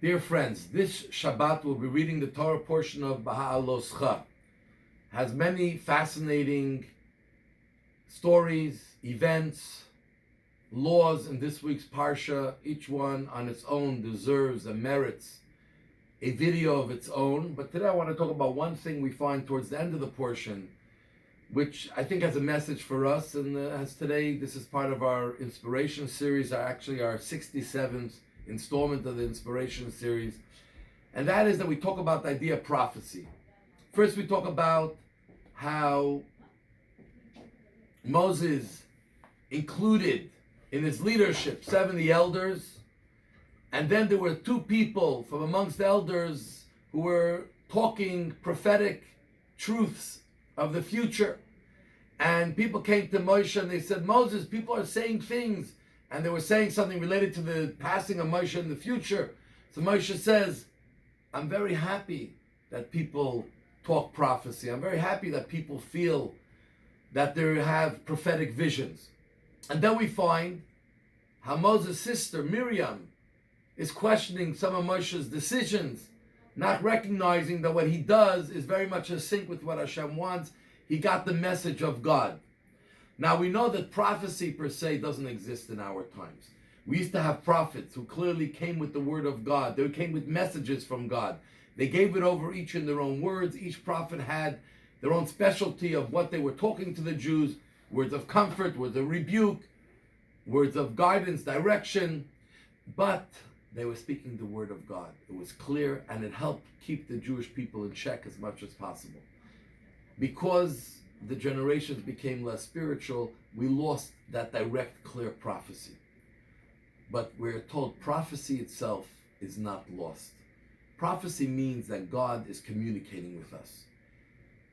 Dear friends, this Shabbat we'll be reading the Torah portion of Baha'aloscha. Has many fascinating stories, events, laws in this week's Parsha. Each one on its own deserves and merits a video of its own. But today I want to talk about one thing we find towards the end of the portion, which I think has a message for us. And as today, this is part of our Inspiration series, actually our 67th installment of the Inspiration series. And that is that we talk about the idea of prophecy. First, we talk about how Moses included in his leadership 70 elders, and then there were two people from amongst the elders who were talking prophetic truths of the future. And people came to Moshe and they said, Moses, people are saying things, and they were saying something related to the passing of Moshe in the future. So Moshe says, I'm very happy that people talk prophecy. I'm very happy that people feel that they have prophetic visions. And then we find how Moses' sister Miriam is questioning some of Moshe's decisions, not recognizing that what he does is very much in sync with what Hashem wants. He got the message of God. Now we know that prophecy per se doesn't exist in our times. We used to have prophets who clearly came with the word of God. They came with messages from God. They gave it over each in their own words. Each prophet had their own specialty of what they were talking to the Jews. Words of comfort, words of rebuke, words of guidance, direction. But they were speaking the word of God. It was clear, and it helped keep the Jewish people in check as much as possible. Because the generations became less spiritual, we lost that direct, clear prophecy. But we're told prophecy itself is not lost. Prophecy means that God is communicating with us.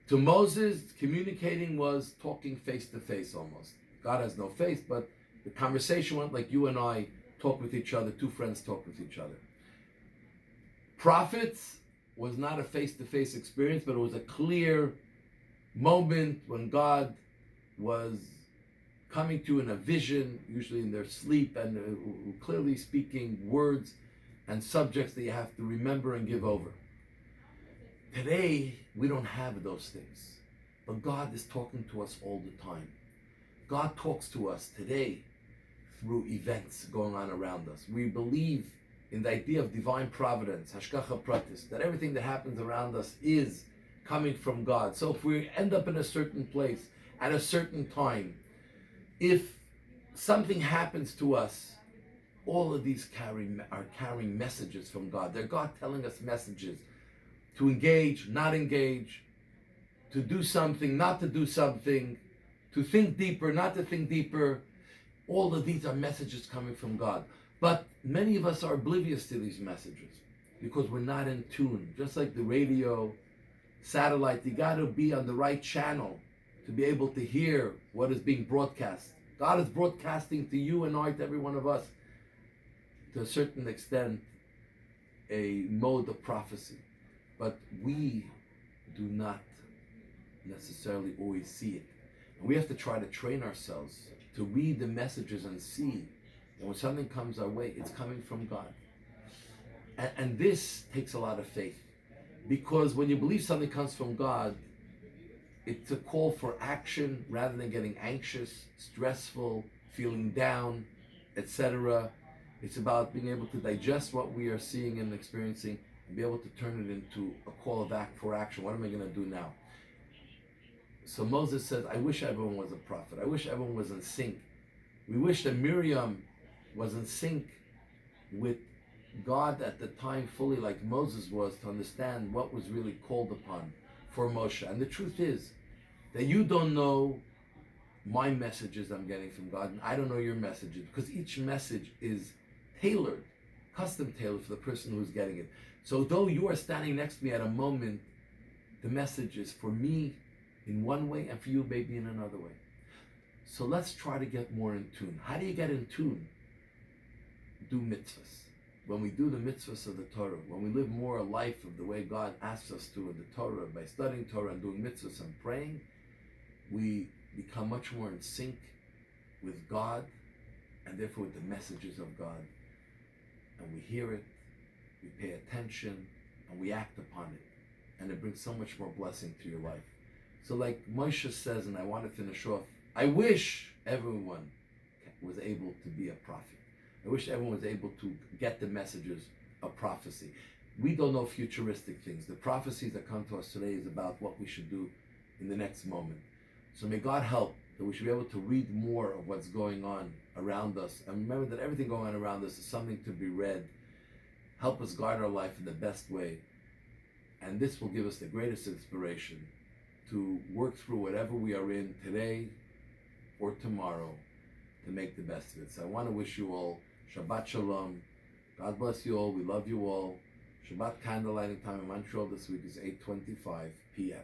To Moses, communicating was talking face to face almost. God has no face, but the conversation went like you and I talk with each other, two friends talk with each other. Prophets was not a face-to-face experience, but it was a clear moment when God was coming to in a vision, usually in their sleep, and clearly speaking words and subjects that you have to remember and give over. Today, we don't have those things, but God is talking to us all the time. God talks to us today through events going on around us. We believe in the idea of divine providence, hashgacha pratis, that everything that happens around us is coming from God. So if we end up in a certain place at a certain time, if something happens to us, all of these are carrying messages from God. They're God telling us messages to engage, not engage, to do something, not to do something, to think deeper, not to think deeper. All of these are messages coming from God. But many of us are oblivious to these messages because we're not in tune. Just like the radio, satellite, you got to be on the right channel to be able to hear what is being broadcast. God is broadcasting to you and I, to every one of us, to a certain extent, a mode of prophecy. But we do not necessarily always see it. And we have to try to train ourselves to read the messages and see that when something comes our way, it's coming from God. And this takes a lot of faith. Because when you believe something comes from God, it's a call for action rather than getting anxious, stressful, feeling down, etc. It's about being able to digest what we are seeing and experiencing and be able to turn it into a call for action. What am I going to do now? So Moses says, I wish everyone was a prophet. I wish everyone was in sync. We wish that Miriam was in sync with God at the time fully, like Moses was, to understand what was really called upon for Moshe. And the truth is that you don't know my messages I'm getting from God, and I don't know your messages, because each message is tailored, custom tailored for the person who's getting it. So though you are standing next to me at a moment, the message is for me in one way and for you maybe in another way. So let's try to get more in tune. How do you get in tune? Do mitzvahs. When we do the mitzvahs of the Torah, when we live more a life of the way God asks us to in the Torah, by studying Torah and doing mitzvahs and praying, we become much more in sync with God and therefore with the messages of God. And we hear it we pay attention, and we act upon it. And it brings so much more blessing to your life. So like Moshe says, and I want to finish off, I wish everyone was able to be a prophet. I wish everyone was able to get the messages of prophecy. We don't know futuristic things. The prophecies that come to us today is about what we should do in the next moment. So may God help that we should be able to read more of what's going on around us. And remember that everything going on around us is something to be read. Help us guide our life in the best way. And this will give us the greatest inspiration to work through whatever we are in today or tomorrow to make the best of it. So I want to wish you all Shabbat Shalom. God bless you all. We love you all. Shabbat candlelighting time in Montreal this week is 8:25 p.m.